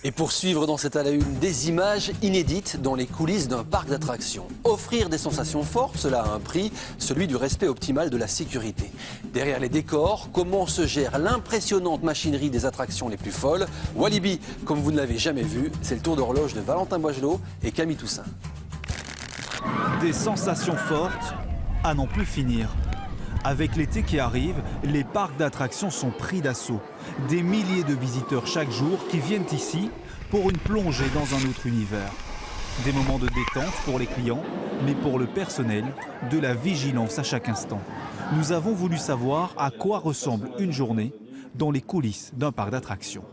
Et pour suivre dans cette à la une des images inédites dans les coulisses d'un parc d'attractions. Offrir des sensations fortes, cela a un prix, celui du respect optimal de la sécurité. Derrière les décors, comment se gère l'impressionnante machinerie des attractions les plus folles. Walibi, comme vous ne l'avez jamais vu, c'est le tour d'horloge de Valentin Boigelot et Camille Toussaint. Des sensations fortes à n'en plus finir. Avec l'été qui arrive, les parcs d'attractions sont pris d'assaut. Des milliers de visiteurs chaque jour qui viennent ici pour une plongée dans un autre univers. Des moments de détente pour les clients, mais pour le personnel, de la vigilance à chaque instant. Nous avons voulu savoir à quoi ressemble une journée dans les coulisses d'un parc d'attractions.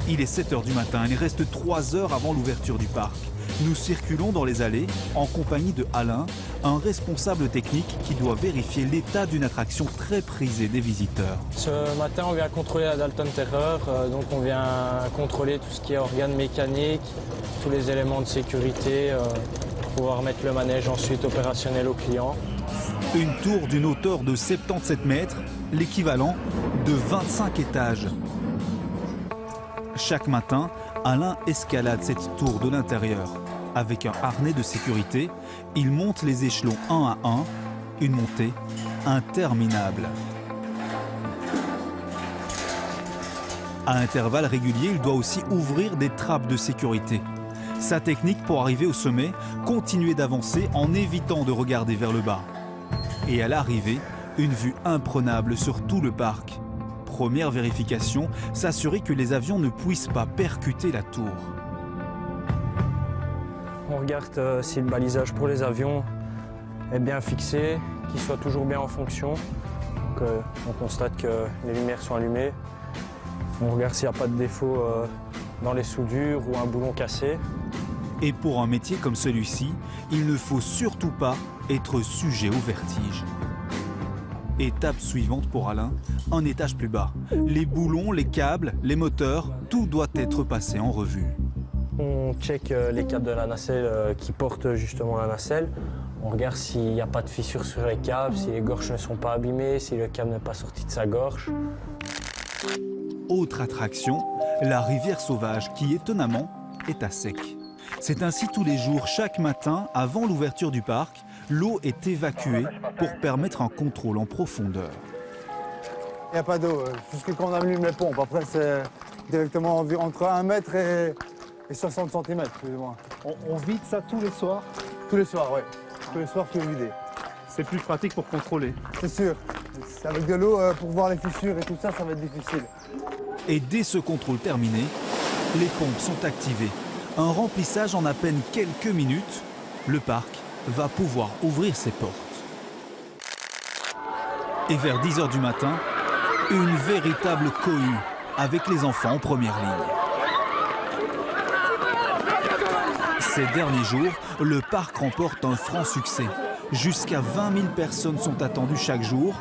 Il est 7 h du matin, il reste 3 heures avant l'ouverture du parc. Nous circulons dans les allées en compagnie de Alain, un responsable technique qui doit vérifier l'état d'une attraction très prisée des visiteurs. Ce matin, on vient contrôler la Dalton Terror, donc on vient contrôler tout ce qui est organes mécaniques, tous les éléments de sécurité, pour pouvoir mettre le manège ensuite opérationnel aux clients. Une tour d'une hauteur de 77 mètres, l'équivalent de 25 étages. Chaque matin, Alain escalade cette tour de l'intérieur. Avec un harnais de sécurité, il monte les échelons un à un, une montée interminable. À intervalles réguliers, il doit aussi ouvrir des trappes de sécurité. Sa technique pour arriver au sommet, continuer d'avancer en évitant de regarder vers le bas. Et à l'arrivée, une vue imprenable sur tout le parc. Première vérification, s'assurer que les avions ne puissent pas percuter la tour. On regarde si le balisage pour les avions est bien fixé, qu'il soit toujours bien en fonction. Donc, on constate que les lumières sont allumées. On regarde s'il n'y a pas de défaut dans les soudures ou un boulon cassé. Et pour un métier comme celui-ci, il ne faut surtout pas être sujet au vertige. Étape suivante pour Alain, un étage plus bas. Les boulons, les câbles, les moteurs, tout doit être passé en revue. On check les câbles de la nacelle qui portent justement la nacelle. On regarde s'il n'y a pas de fissures sur les câbles, si les gorges ne sont pas abîmées, si le câble n'est pas sorti de sa gorge. Autre attraction, la rivière sauvage qui étonnamment est à sec. C'est ainsi tous les jours, chaque matin, avant l'ouverture du parc, l'eau est évacuée pour permettre un contrôle en profondeur. Il n'y a pas d'eau, jusque quand on allume les pompes. Après, c'est directement entre 1 mètre et 60 cm, plus ou moins. On vide ça tous les soirs? Tous les soirs, oui. Tous les soirs, tout est vidé. C'est plus pratique pour contrôler. C'est sûr. Avec de l'eau, pour voir les fissures et tout ça, ça va être difficile. Et dès ce contrôle terminé, les pompes sont activées. Un remplissage en à peine quelques minutes, le parc va pouvoir ouvrir ses portes. Et vers 10 h du matin, une véritable cohue avec les enfants en première ligne. Ces derniers jours, le parc remporte un franc succès. Jusqu'à 20 000 personnes sont attendues chaque jour,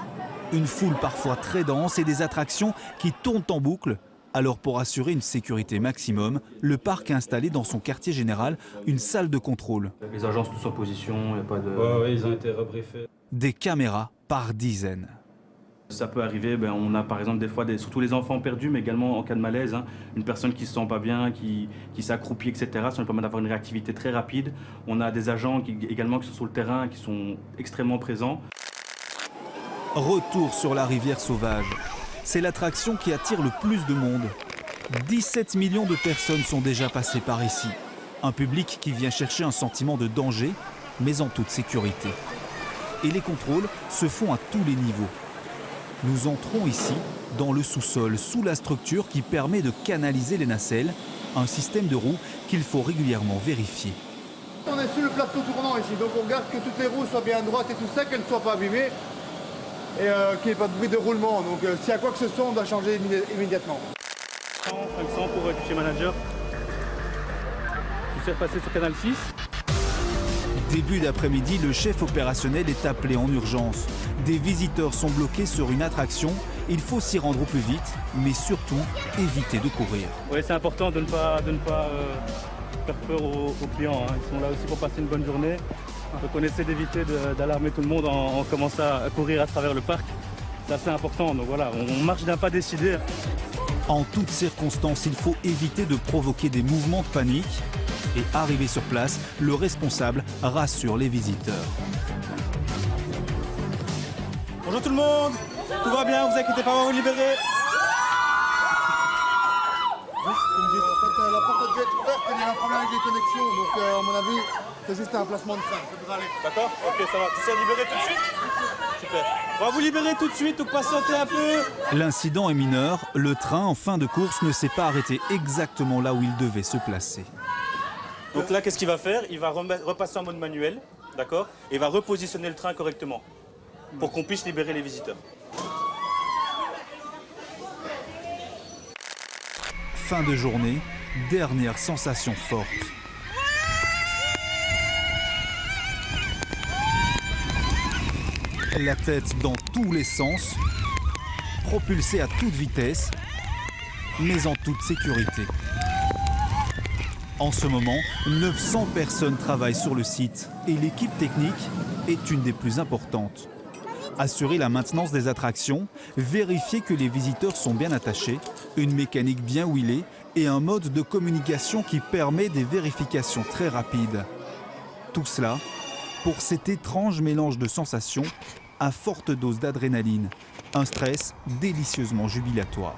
une foule parfois très dense et des attractions qui tournent en boucle. Alors pour assurer une sécurité maximum, le parc a installé dans son quartier général une salle de contrôle. Les agents sont tous en position, il n'y a pas de... Ouais, ils ont été rebriefés. Des caméras par dizaines. Ça peut arriver, on a par exemple des fois, surtout les enfants perdus, mais également en cas de malaise, une personne qui ne se sent pas bien, qui s'accroupit, etc. Ça nous permet d'avoir une réactivité très rapide. On a des agents également qui sont sur le terrain, qui sont extrêmement présents. Retour sur la rivière sauvage. C'est l'attraction qui attire le plus de monde. 17 millions de personnes sont déjà passées par ici. Un public qui vient chercher un sentiment de danger, mais en toute sécurité. Et les contrôles se font à tous les niveaux. Nous entrons ici, dans le sous-sol, sous la structure qui permet de canaliser les nacelles, un système de roues qu'il faut régulièrement vérifier. On est sur le plateau tournant ici, donc on regarde que toutes les roues soient bien droites et tout ça, qu'elles ne soient pas abîmées et qu'il n'y ait pas de bruit de roulement. Donc s'il y a quoi que ce soit, on doit changer immédiatement. 500 pour Guichet Manager. Tu sais repasser sur Canal 6. Début d'après-midi, le chef opérationnel est appelé en urgence. Des visiteurs sont bloqués sur une attraction. Il faut s'y rendre au plus vite, mais surtout éviter de courir. Oui, c'est important de ne pas faire peur aux clients. Ils sont là aussi pour passer une bonne journée. Donc on essaie d'éviter d'alarmer tout le monde en commençant à courir à travers le parc. C'est assez important. Donc voilà, on marche d'un pas décidé. En toutes circonstances, il faut éviter de provoquer des mouvements de panique. Et arrivé sur place, le responsable rassure les visiteurs. Bonjour tout le monde. Tout va bien, vous inquiétez pas, on va vous libérer. La porte a dû être ouverte, il y a un problème avec les connexions, donc à mon avis, c'est juste un placement de frein, ça devrait aller. D'accord? Ok, ça va. Tu sais libérer tout de suite? Super. On va vous libérer tout de suite, donc patientez un peu. L'incident est mineur, le train en fin de course ne s'est pas arrêté exactement là où il devait se placer. Donc là, qu'est-ce qu'il va faire? Il va repasser en mode manuel, d'accord? Et il va repositionner le train correctement pour qu'on puisse libérer les visiteurs. Fin de journée, dernière sensation forte. La tête dans tous les sens, propulsée à toute vitesse, mais en toute sécurité. En ce moment, 900 personnes travaillent sur le site et l'équipe technique est une des plus importantes. Assurer la maintenance des attractions, vérifier que les visiteurs sont bien attachés, une mécanique bien huilée et un mode de communication qui permet des vérifications très rapides. Tout cela pour cet étrange mélange de sensations à forte dose d'adrénaline, un stress délicieusement jubilatoire.